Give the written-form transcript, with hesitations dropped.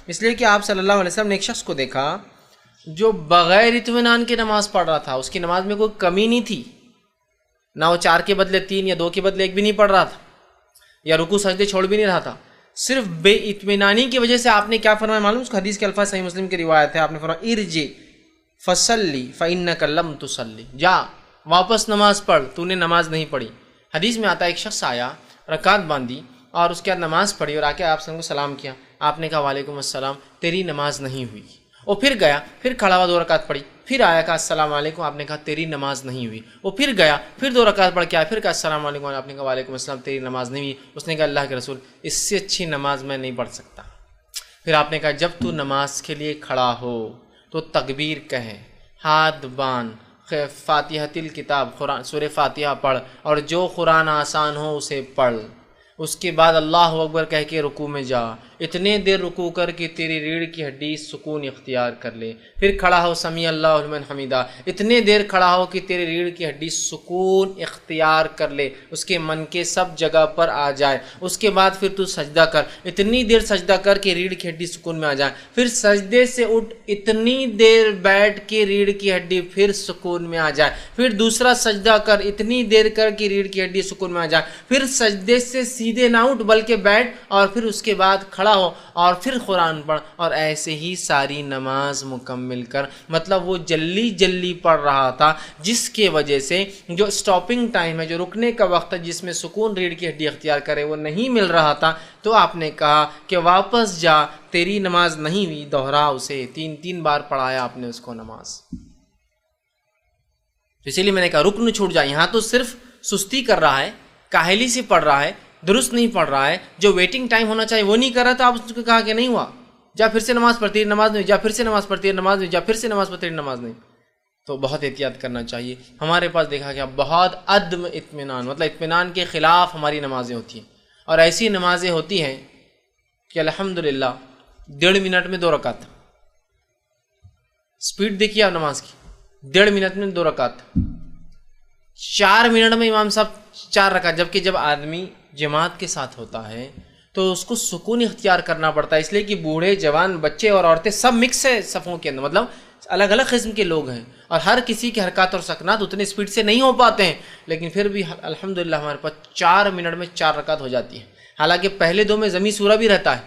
اس لیے کہ آپ صلی اللہ علیہ وسلم نے ایک شخص کو دیکھا جو بغیر اطمینان کے نماز پڑھ رہا تھا، اس کی نماز میں کوئی کمی نہیں تھی، نہ وہ 4 کے بدلے 3 یا 2 کے بدلے 1 بھی نہیں پڑھ رہا تھا، یا رکوع سجدے چھوڑ بھی نہیں رہا تھا، صرف بے اطمینانی کی وجہ سے آپ نے کیا فرمایا معلوم؟ اس کو حدیث کے الفاظ صحیح مسلم کی روایت ہے، آپ نے فرمایا ارجع فصلی فإنک لم تصلی، جا واپس نماز پڑھ، تو نے نماز نہیں پڑھی۔ حدیث میں آتا ہے ایک شخص آیا، رکعت باندھی اور اس کے بعد نماز پڑھی اور آ کے آپ سے سلام کیا، آپ نے کہا وعلیکم السلام، تیری نماز نہیں ہوئی۔ وہ پھر گیا، پھر کھڑا ہوا 2 رکعت پڑھی، پھر آیا کہا السلام علیکم، آپ نے کہا تیری نماز نہیں ہوئی۔ وہ پھر گیا، پھر 2 رکعت پڑھ کے آیا، پھر کہا السلام علیکم، آپ نے کہا وعلیکم السلام، تیری نماز نہیں ہوئی۔ اس نے کہا اللہ کے رسول، اس سے اچھی نماز میں نہیں پڑھ سکتا۔ پھر آپ نے کہا جب تو نماز کے لیے کھڑا ہو تو تکبیر کہے، ہاتھ باندھ، فاتحۃ الکتاب قرآن سورہ فاتحہ پڑھ، اور جو قرآن آسان ہو اسے پڑھ، اس کے بعد اللہ اکبر کہہ کے رکوع میں جا، اتنے دیر رکوع کر کے تیری ریڑھ کی ہڈی سکون اختیار کر لے، پھر کھڑا ہو سمیع اللہ لمن حمیدہ، اتنے دیر کھڑا ہو کہ تیری ریڑھ کی ہڈی سکون اختیار کر لے، اس کے من کے سب جگہ پر آ جائے، اس کے بعد پھر تو سجدہ کر، اتنی دیر سجدہ کر کے ریڑھ کی ہڈی سکون میں آ جائے، پھر سجدے سے اٹھ، اتنی دیر بیٹھ کے ریڑھ کی ہڈی پھر سکون میں آ جائے، پھر دوسرا سجدہ کر، اتنی دیر کر کے ریڑھ کی ہڈی سکون میں آ جائے، پھر سجدے سے سیدھے نہ اٹھ بلکہ بیٹھ، اور پھر اس کے بعد کھڑا ہو اور پھر قرآن پڑھ، اور ایسے ہی ساری نماز مکمل کر۔ مطلب وہ جلدی جلدی پڑھ رہا تھا، جس کی وجہ سے جو سٹاپنگ ٹائم ہے، جو رکنے کا وقت ہے، جس میں سکون ریڑھ کی ہڈی اختیار کرے، وہ نہیں مل رہا تھا۔ تو آپ نے کہا کہ واپس جا، تیری نماز نہیں ہوئی، دوہرا اسے، 3 بار پڑھایا آپ نے اس کو نماز۔ اسی لیے میں نے کہا رکن چھوٹ جائے، یہاں تو صرف سستی کر رہا ہے، کاہلی سے پڑھ رہا ہے، درست نہیں پڑھ رہا ہے، جو ویٹنگ ٹائم ہونا چاہیے وہ نہیں کر رہا تھا، آپ اس کو کہا کہ نہیں ہوا، جا پھر سے نماز پڑھتی ہے، نماز نہیں، جا پھر سے نماز پڑھتی ہے، نماز نہیں، جا پھر سے نماز پڑھتی ہے، نماز نہیں۔ تو بہت احتیاط کرنا چاہیے۔ ہمارے پاس دیکھا گیا بہت عدم اطمینان، مطلب اطمینان کے خلاف ہماری نمازیں ہوتی ہیں، اور ایسی نمازیں ہوتی ہیں کہ الحمدللہ 1.5 منٹ میں 2 رکعت، سپیڈ دیکھیے آپ نماز کی، 1.5 منٹ میں 2 رکعت، 4 منٹ میں امام صاحب 4 رکعت، جبکہ جب آدمی جماعت کے ساتھ ہوتا ہے تو اس کو سکون اختیار کرنا پڑتا ہے، اس لیے کہ بوڑھے جوان بچے اور عورتیں سب مکس ہے صفوں کے اندر، مطلب الگ الگ قسم کے لوگ ہیں، اور ہر کسی کے حرکات اور سکنات اتنے سپیڈ سے نہیں ہو پاتے ہیں، لیکن پھر بھی الحمدللہ ہمارے پاس 4 منٹ میں 4 رکعت ہو جاتی ہے۔ حالانکہ پہلے 2 میں ضمی سورہ بھی رہتا ہے،